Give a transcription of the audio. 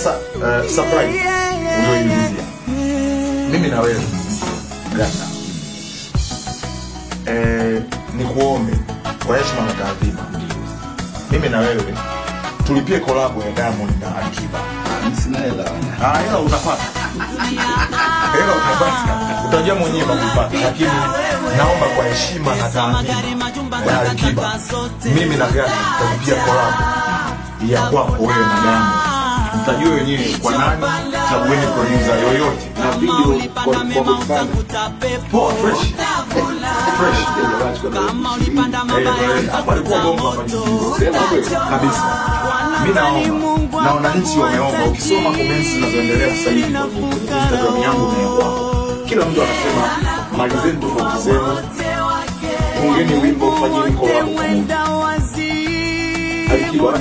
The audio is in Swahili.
Sasa surprise unayoingia. Mimi na wewe Ganda. Nikuombe kwa heshima na taadhima. Mimi na wewe tulipie collab ya Diamond na Alikiba. Sina hela. Hela utapata. Hela utapata. Utajua mwenyewe kupata, lakini naomba kwa heshima na taadhima ya Alikiba. Mimi na Ganda tulipia collab ya kwako wewe na Diamond. Mtajua wenyewe kwa nani, chagueni producer yoyote Na video kwa mfano. Poa fresh. Hapa alikuwa bongo hapa kabisa. Mimi naona nchi wameomba. Ukisoma comments zinazoendelea sasa hivi kwa Instagram yangu umeona. Kila mtu anasema malizeni tofauti zenu. Ungeni wimbo fanyeni collab. Alikiba